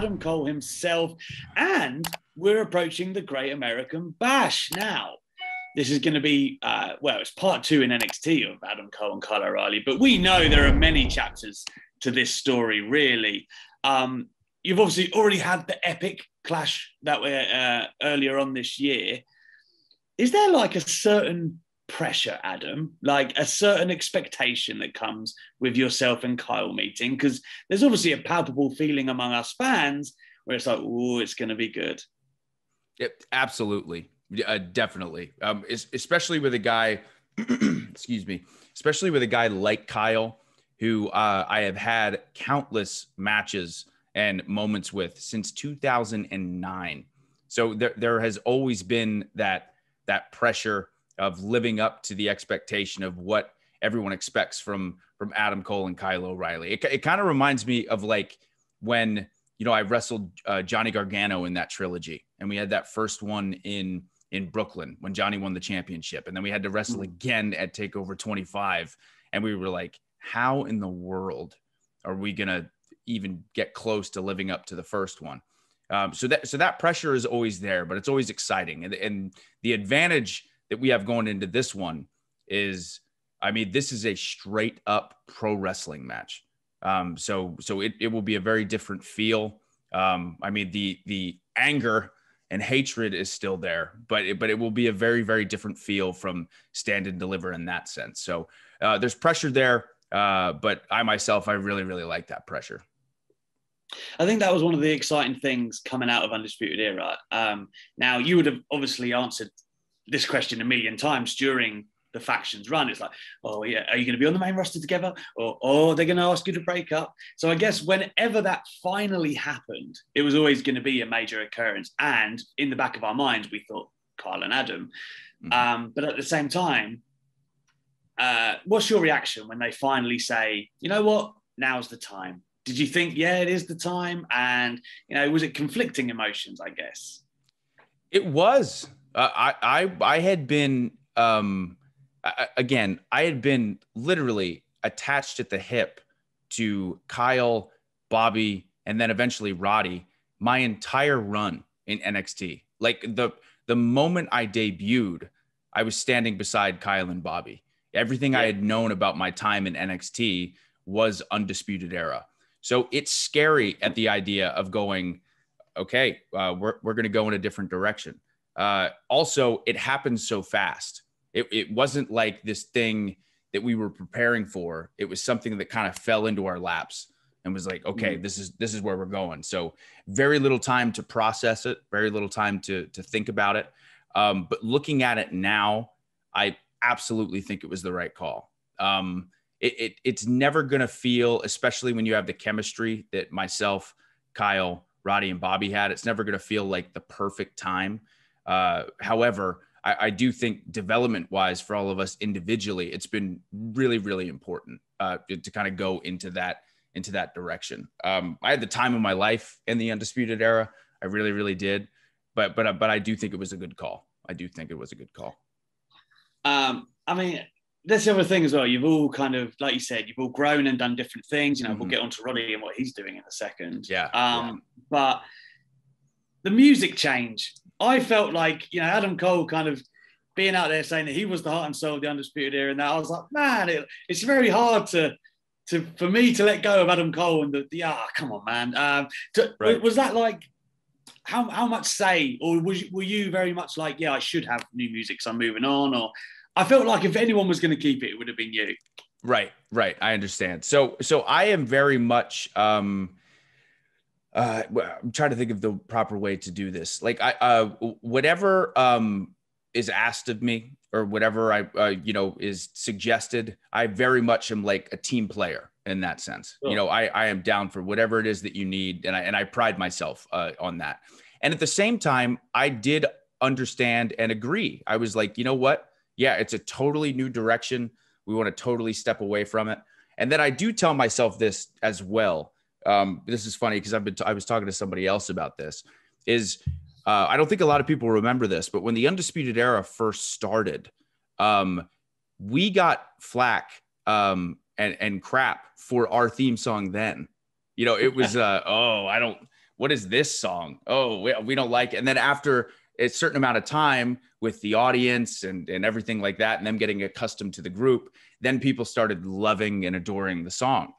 Adam Cole himself, and we're approaching the Great American Bash now. This is going to be, it's part 2 in NXT of Adam Cole and Kyle O'Reilly, but we know there are many chapters to this story, really. You've obviously already had the epic clash that were earlier on this year. Is there like a certain pressure, Adam, like a certain expectation that comes with yourself and Kyle meeting? Because there's obviously a palpable feeling among us fans where it's like, oh, it's going to be good. Absolutely. Definitely. Especially with a guy, excuse me, especially with a guy like Kyle, who I have had countless matches and moments with since 2009. So there has always been that pressure of living up to the expectation of what everyone expects from Adam Cole and Kyle O'Reilly. It kind of reminds me of like when, I wrestled Johnny Gargano in that trilogy, and we had that first one in Brooklyn when Johnny won the championship. And then we had to wrestle again at TakeOver 25. And we were like, how in the world are we going to even get close to living up to the first one? So that pressure is always there, but it's always exciting. And the advantage that we have going into this one is, this is a straight up pro wrestling match. So it will be a very different feel. The anger and hatred is still there, but it will be a very, very different feel from Stand and Deliver in that sense. So there's pressure there, but I really, really like that pressure. I think that was one of the exciting things coming out of Undisputed Era. Now, you would have obviously answered this question a million times during the factions run. It's like, oh yeah, are you going to be on the main roster together? Or they're going to ask you to break up? So I guess whenever that finally happened, it was always going to be a major occurrence. And in the back of our minds, we thought Kyle and Adam. But at the same time, what's your reaction when they finally say, you know what, now's the time? Did you think, yeah, it is the time? And, was it conflicting emotions, I guess? It was. I had been... I had been literally attached at the hip to Kyle, Bobby, and then eventually Roddy my entire run in NXT. Like the moment I debuted, I was standing beside Kyle and Bobby. Everything I had known about my time in NXT was Undisputed Era. So it's scary at the idea of going, okay, we're going to go in a different direction. Also, it happened so fast. It wasn't like this thing that we were preparing for. It was something that kind of fell into our laps and was like, okay, this is where we're going. So very little time to process it, very little time to think about it. But looking at it now, I absolutely think it was the right call. It's never going to feel, especially when you have the chemistry that myself, Kyle, Roddy, and Bobby had, it's never going to feel like the perfect time. However, I do think development-wise for all of us individually, it's been really, really important to kind of go into that direction. I had the time of my life in the Undisputed Era. I really, really did. But I do think it was a good call. That's the other thing as well. You've all kind of, like you said, you've all grown and done different things. We'll get on to Roddy and what he's doing in a second. But the music change, I felt like, Adam Cole kind of being out there saying that he was the heart and soul of the Undisputed Era, and that I was like, man, it's very hard for me to let go of Adam Cole and come on, man. Was that like, how much say, or were you very much like, yeah, I should have new music, so I'm moving on? Or I felt like if anyone was going to keep it, it would have been you. Right. I understand. So I am very much, I'm trying to think of the proper way to do this. Like whatever is asked of me or whatever I is suggested, I very much am like a team player in that sense. Sure. I am down for whatever it is that you need. And I pride myself on that. And at the same time, I did understand and agree. I was like, you know what? Yeah, it's a totally new direction. We want to totally step away from it. And then I do tell myself this as well. This is funny because I was talking to somebody else about this. I don't think a lot of people remember this, but when the Undisputed Era first started, we got flack and crap for our theme song then. It was what is this song? Oh, we don't like it. And then after a certain amount of time with the audience and everything like that, and them getting accustomed to the group, then people started loving and adoring the song.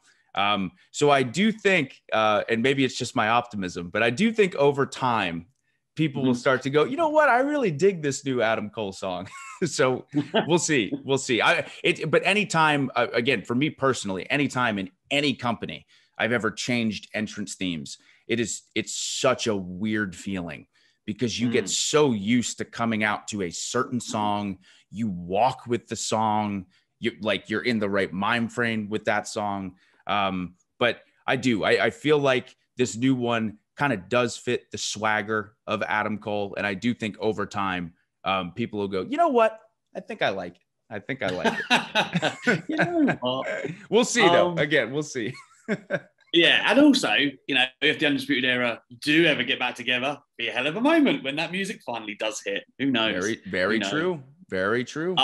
So I do think, and maybe it's just my optimism, but I do think over time, people will start to go, you know what? I really dig this new Adam Cole song. So we'll see. We'll see. But anytime, again, for me personally, anytime in any company I've ever changed entrance themes, it's such a weird feeling because you get so used to coming out to a certain song. You walk with the song. You're in the right mind frame with that song. But I feel like this new one kind of does fit the swagger of Adam Cole. And I do think over time, people will go, you know what? I think I like it. I think I like it. You know what? We'll see though. Again, we'll see. Yeah. And also, if the Undisputed Era do ever get back together, be a hell of a moment when that music finally does hit. Who knows? Very, very true. Very true.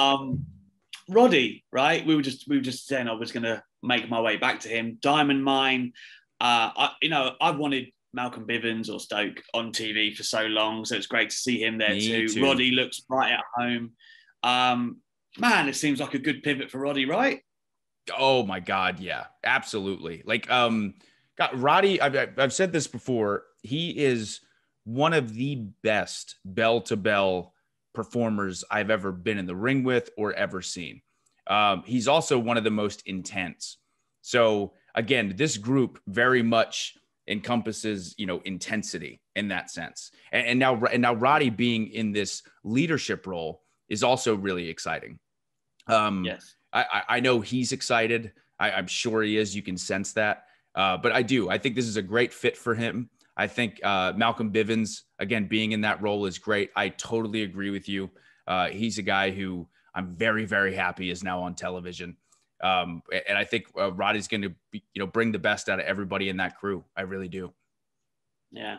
Roddy, right? We were just saying I was going to make my way back to him. Diamond Mine. I've wanted Malcolm Bivens or Stoke on TV for so long, so it's great to see him there too. Roddy looks right at home. Man, it seems like a good pivot for Roddy, right? Oh my God, yeah, absolutely. God, Roddy, I've said this before. He is one of the best bell-to-bell performers I've ever been in the ring with or ever seen. He's also one of the most intense. So again, this group very much encompasses, intensity in that sense. And now Roddy being in this leadership role is also really exciting. Yes. I know he's excited. I'm sure he is. You can sense that. But I think this is a great fit for him. I think Malcolm Bivens, again, being in that role is great. I totally agree with you. He's a guy who I'm very, very happy is now on television. And I think Roddy's going to, bring the best out of everybody in that crew. I really do. Yeah.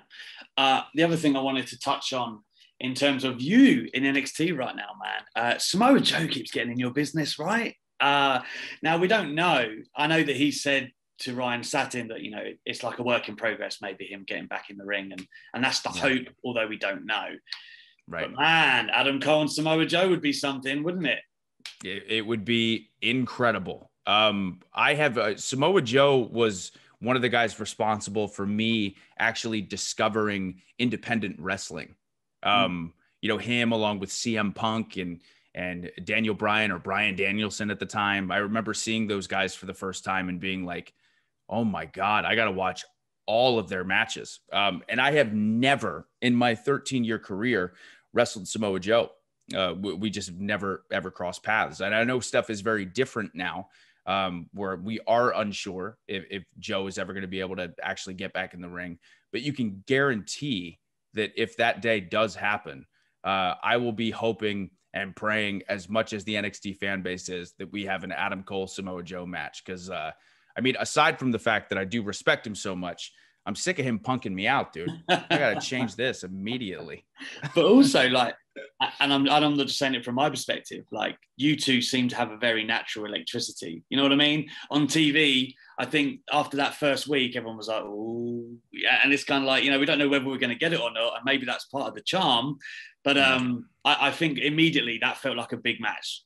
The other thing I wanted to touch on in terms of you in NXT right now, man, Samoa Joe keeps getting in your business, right? Now we don't know. I know that he said to Ryan Satin that, it's like a work in progress, maybe him getting back in the ring. And that's the hope, although we don't know. Right. But man, Adam Cole and Samoa Joe would be something, wouldn't it? It would be incredible. Samoa Joe was one of the guys responsible for me actually discovering independent wrestling. Him along with CM Punk and Daniel Bryan or Bryan Danielson at the time. I remember seeing those guys for the first time and being like, oh my God, I got to watch all of their matches. And I have never in my 13-year career wrestled Samoa Joe. We just never, ever crossed paths. And I know stuff is very different now, where we are unsure if Joe is ever going to be able to actually get back in the ring. But you can guarantee that if that day does happen, I will be hoping and praying as much as the NXT fan base is that we have an Adam Cole Samoa Joe match. Because, aside from the fact that I do respect him so much, I'm sick of him punking me out, dude. I got to change this immediately. But also, and I'm not just saying it from my perspective, you two seem to have a very natural electricity. You know what I mean? On TV, I think after that first week, everyone was like, oh, yeah. And it's kind of like, we don't know whether we're going to get it or not. And maybe that's part of the charm. But I think immediately that felt like a big match.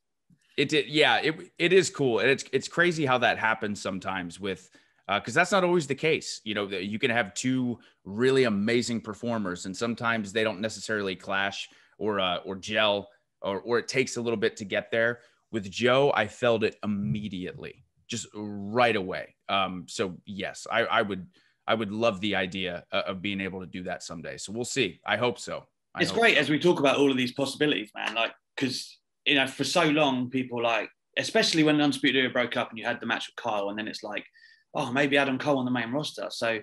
It did. Yeah, it is cool. And it's crazy how that happens sometimes with, because that's not always the case. You can have two really amazing performers and sometimes they don't necessarily clash or gel or it takes a little bit to get there. With Joe, I felt it immediately, just right away. So yes, I would love the idea of being able to do that someday. So we'll see. I hope so. It's great as we talk about all of these possibilities, man. Because for so long, people especially when Undisputed Era broke up and you had the match with Kyle, and then it's like, oh, maybe Adam Cole on the main roster. So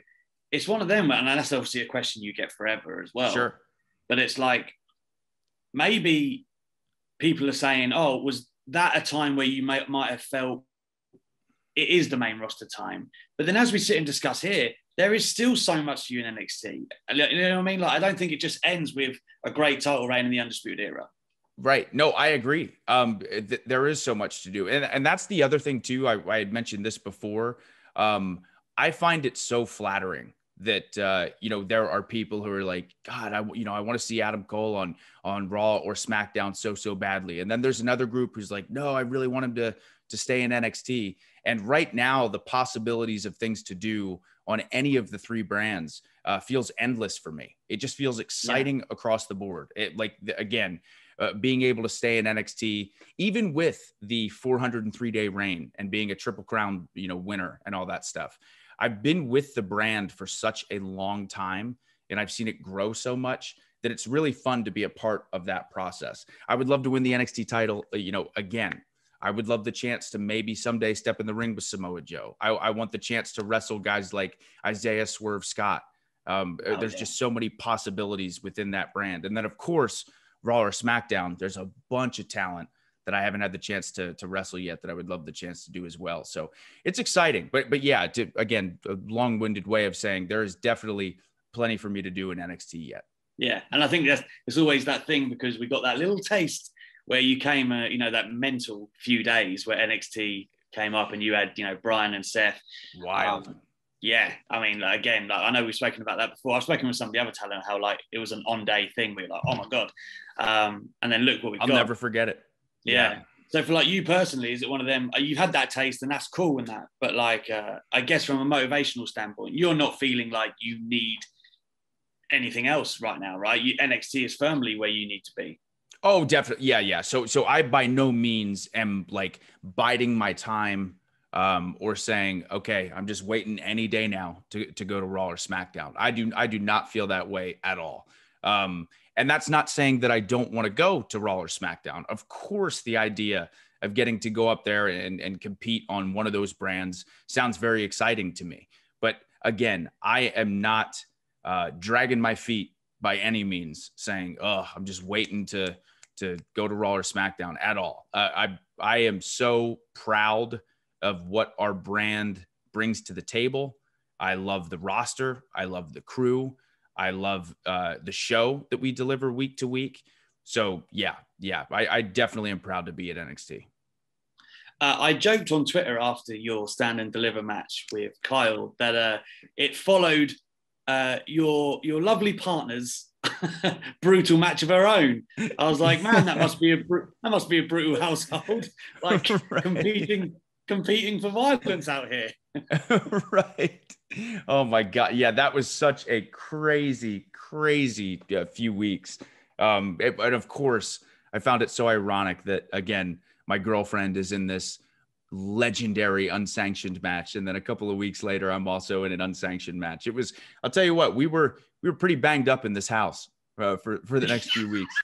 it's one of them, and that's obviously a question you get forever as well. Sure. But it's like, maybe people are saying, oh, was that a time where you might have felt it is the main roster time? But then as we sit and discuss here, there is still so much to you in NXT. You know what I mean? I don't think it just ends with a great title reign in the Undisputed Era. Right. No, I agree. There is so much to do. And that's the other thing too. I had mentioned this before. I find it so flattering that, you know, there are people who are like, God, I want to see Adam Cole on Raw or SmackDown so badly. And then there's another group who's like, no, I really want him to stay in NXT. And right now, the possibilities of things to do on any of the three brands feels endless for me. It just feels exciting across the board. Being able to stay in NXT, even with the 403-day reign and being a Triple Crown, you know, winner and all that stuff. I've been with the brand for such a long time, and I've seen it grow so much that it's really fun to be a part of that process. I would love to win the NXT title, you know, again. I would love the chance to maybe someday step in the ring with Samoa Joe. I want the chance to wrestle guys like Isaiah Swerve Scott. There's just so many possibilities within that brand. And then, of course, Raw or SmackDown, there's a bunch of talent that I haven't had the chance to wrestle yet that I would love the chance to do as well. So it's exciting. But yeah, again, a long-winded way of saying there is definitely plenty for me to do in NXT yet. Yeah. And I think it's always that thing, because we got that little taste where you came, you know, that mental few days where NXT came up and you had, you know, Brian and Seth. Wild. Yeah, I mean, again, like, I know we've spoken about that before. I've spoken with some of the other talent, how like it was an on-day thing. We were like, oh my God. And then look what we've got. I'll never forget it. Yeah. So for like you personally, is it one of them, you've had that taste and that's cool and that, but like, I guess from a motivational standpoint, you're not feeling like you need anything else right now, right? NXT is firmly where you need to be. Oh, definitely. Yeah. So I by no means am like biding my time or saying, okay, I'm just waiting any day now to go to Raw or SmackDown. I do not feel that way at all. And that's not saying that I don't want to go to Raw or SmackDown. Of course, the idea of getting to go up there and compete on one of those brands sounds very exciting to me. But again, I am not dragging my feet by any means saying, oh, I'm just waiting to go to Raw or SmackDown at all. I am so proud of what our brand brings to the table. I love the roster. I love the crew. I love the show that we deliver week to week. So yeah, I definitely am proud to be at NXT. I joked on Twitter after your stand and deliver match with Kyle that it followed your lovely partner's brutal match of her own. I was like, man, that must be a brutal household, like right. competing for violence out here. Right. Oh my God. Yeah, that was such a crazy few weeks. But of course, I found it so ironic that, again, my girlfriend is in this legendary unsanctioned match, and then a couple of weeks later, I'm also in an unsanctioned match. It was, I'll tell you what, we were pretty banged up in this house for the next few weeks.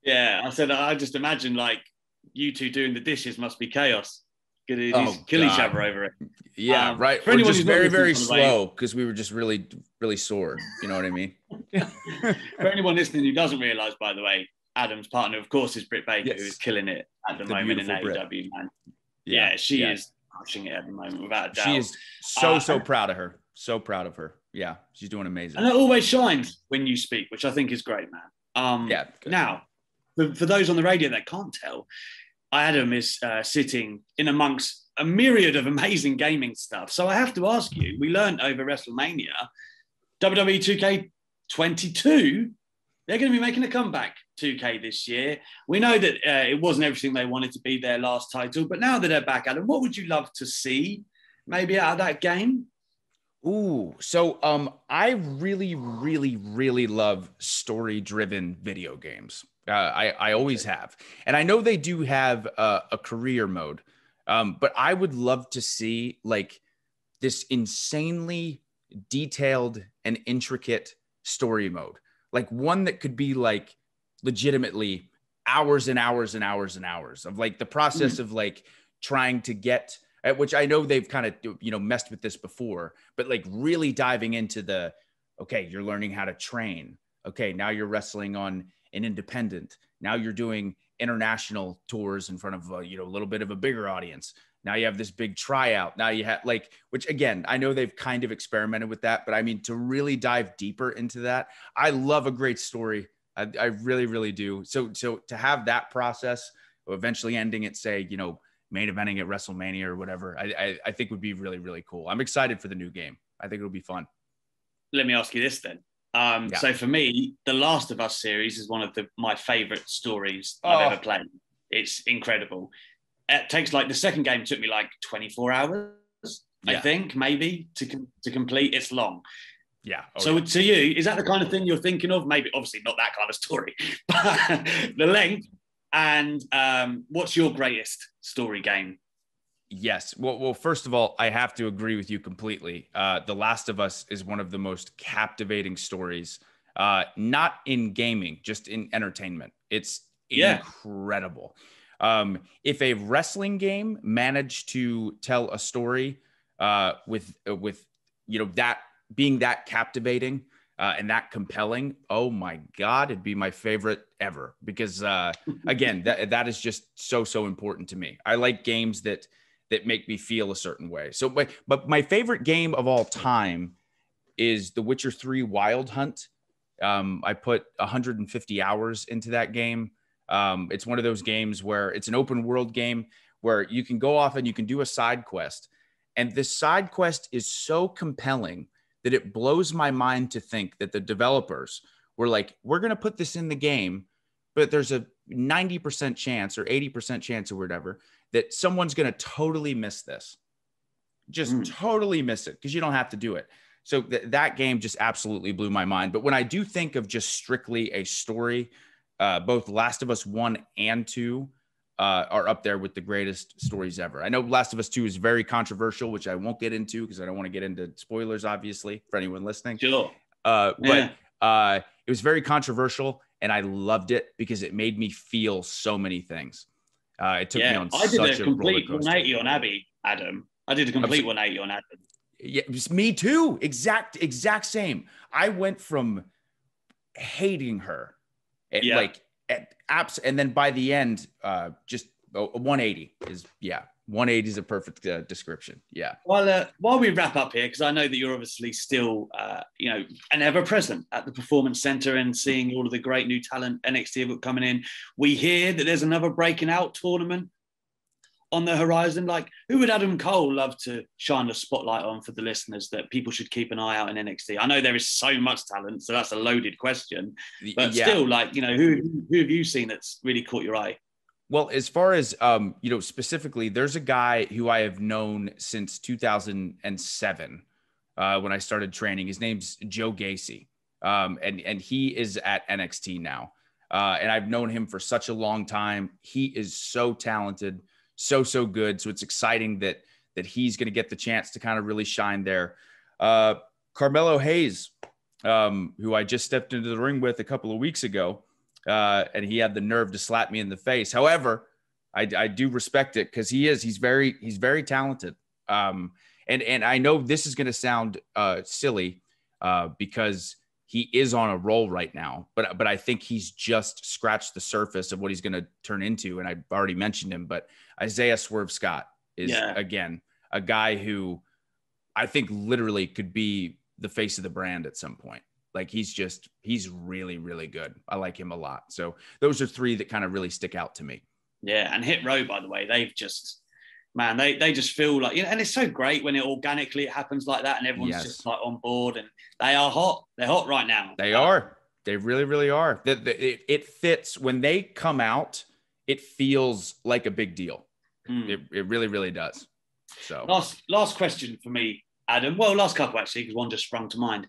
Yeah, I just imagine like you two doing the dishes must be chaos. Kill each other over it. Yeah, right. We're just very slow because we were just really sore. You know what I mean? For anyone listening who doesn't realize, by the way, Adam's partner, of course, is Britt Baker, who is killing it at the moment in AEW. Man, yeah, she is crushing it at the moment, without a doubt. She is so proud of her. So proud of her. Yeah, she's doing amazing. And it always shines when you speak, which I think is great, man. Yeah. Good. Now, for those on the radio that can't tell, Adam is sitting in amongst a myriad of amazing gaming stuff. So I have to ask you, we learned over WrestleMania, WWE 2K22, they're going to be making a comeback, 2K this year. We know that it wasn't everything they wanted to be their last title, but now that they're back, Adam, what would you love to see maybe out of that game? Ooh, so I really love story-driven video games. I always have. And I know they do have a career mode, but I would love to see like this insanely detailed and intricate story mode, like one that could be like legitimately hours and hours and hours and hours of like the process of like trying to get, which I know they've kind of, messed with this before, but like really diving into okay, you're learning how to train. Okay, now you're wrestling on an independent. Now you're doing international tours in front of a little bit of a bigger audience. Now you have this big tryout. Now you have which again, I know they've kind of experimented with that, but I mean, to really dive deeper into that, I love a great story. I really do. So to have that process eventually ending at say, main eventing at WrestleMania or whatever, I think would be really, really cool. I'm excited for the new game. I think it'll be fun. Let me ask you this then. So for me, the Last of Us series is one of my favorite stories I've ever played. It's incredible. It takes the second game took me 24 hours, I think, maybe to complete. It's long. Yeah. To you, is that the kind of thing you're thinking of? Maybe, obviously not that kind of story, but the length. And what's your greatest story game? Yes. Well, first of all, I have to agree with you completely. The Last of Us is one of the most captivating stories, not in gaming, just in entertainment. It's incredible. If a wrestling game managed to tell a story with that being that captivating and that compelling, oh my God, it'd be my favorite ever. Because again, that is just so important to me. I like games that make me feel a certain way. So, but my favorite game of all time is The Witcher 3 Wild Hunt. I put 150 hours into that game. It's one of those games where it's an open world game where you can go off and you can do a side quest. And this side quest is so compelling that it blows my mind to think that the developers were like, we're going to put this in the game, but there's a 90% chance or 80% chance or whatever that someone's going to totally miss this. Just totally miss it because you don't have to do it. So that game just absolutely blew my mind. But when I do think of just strictly a story, both Last of Us 1 and 2 are up there with the greatest stories ever. I know Last of Us 2 is very controversial, which I won't get into because I don't want to get into spoilers, obviously, for anyone listening. Sure. But it was very controversial, and I loved it because it made me feel so many things. It took me on such a roller coaster. I did a complete 180 on Abby, Adam. I did a complete 180 on Adam. Yeah, it was me too. Exact same. I went from hating her, and then by the end, just a 180 is 180 is a perfect description. Yeah. While we wrap up here, because I know that you're obviously still, and ever present at the Performance Center and seeing all of the great new talent NXT have got coming in. We hear that there's another breaking out tournament on the horizon. Who would Adam Cole love to shine the spotlight on for the listeners that people should keep an eye out in NXT? I know there is so much talent, so that's a loaded question. But still, who have you seen that's really caught your eye? Well, as far as, specifically, there's a guy who I have known since 2007 when I started training. His name's Joe Gacy, and he is at NXT now. And I've known him for such a long time. He is so talented, so good. So it's exciting that he's going to get the chance to kind of really shine there. Carmelo Hayes, who I just stepped into the ring with a couple of weeks ago, and he had the nerve to slap me in the face. However, I do respect it because he's very talented. And I know this is going to sound silly because he is on a roll right now, but I think he's just scratched the surface of what he's going to turn into. And I've already mentioned him, but Isaiah Swerve Scott is again a guy who I think literally could be the face of the brand at some point. He's really, really good. I like him a lot. So those are three that kind of really stick out to me. Yeah. And Hit Row, by the way, they've just, man, they just feel like, and it's so great when it organically happens like that and everyone's just on board, and they are hot. They're hot right now. They are. They really, really are. It fits when they come out. It feels like a big deal. It really, really does. So last question for me, Adam. Well, last couple actually, because one just sprung to mind.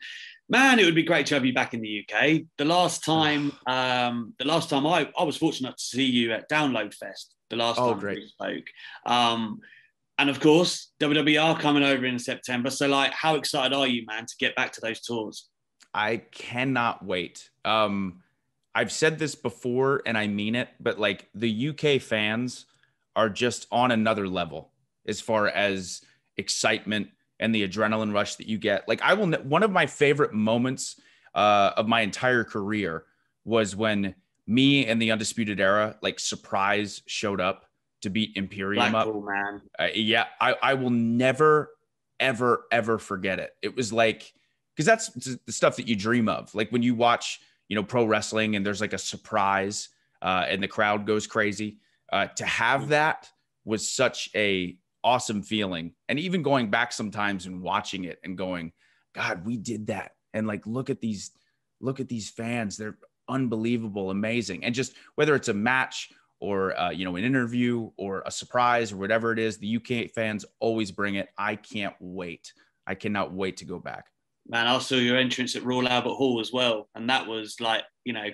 Man, it would be great to have you back in the UK. The last time I was fortunate to see you at Download Fest. The last time we spoke. And of course, WWE are coming over in September. So how excited are you, man, to get back to those tours? I cannot wait. I've said this before and I mean it, but the UK fans are just on another level as far as excitement and the adrenaline rush that you get. One of my favorite moments of my entire career was when me and the Undisputed Era, surprise showed up to beat Imperium Blackpool, up. Man. I will never, ever forget it. It was because that's the stuff that you dream of. When you watch, pro wrestling and there's a surprise and the crowd goes crazy. To have that was such a awesome feeling. And even going back sometimes and watching it and going, God, we did that. And like, look at these fans. They're unbelievable, amazing. And just whether it's a match or, an interview or a surprise or whatever it is, the UK fans always bring it. I can't wait. I cannot wait to go back. Man, I saw your entrance at Royal Albert Hall as well. And that was like,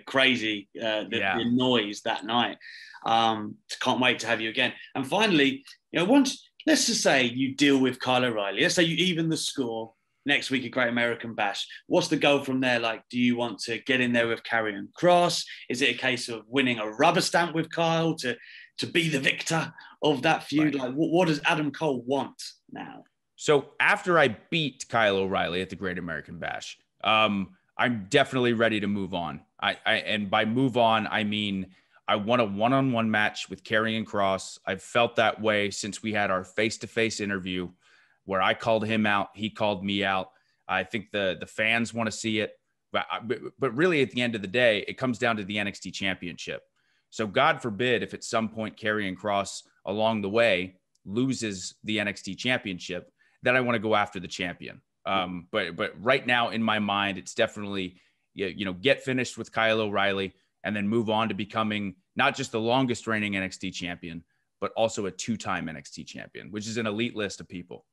crazy, the noise that night. Can't wait to have you again. And finally, let's just say you deal with Kyle O'Reilly. Let's say you even the score next week at Great American Bash. What's the goal from there? Like, do you want to get in there with Karrion Kross? Is it a case of winning a rubber stamp with Kyle to be the victor of that feud? Right. Like, what does Adam Cole want now? So after I beat Kyle O'Reilly at the Great American Bash, I'm definitely ready to move on. And by move on, I mean I want a one-on-one match with Karrion Kross. I've felt that way since we had our face-to-face interview where I called him out, he called me out. I think the fans want to see it, but really at the end of the day, it comes down to the NXT Championship. So God forbid if at some point Karrion Kross along the way loses the NXT Championship, then I want to go after the champion. But right now in my mind, it's definitely, get finished with Kyle O'Reilly and then move on to becoming not just the longest reigning NXT champion, but also a 2-time NXT champion, which is an elite list of people.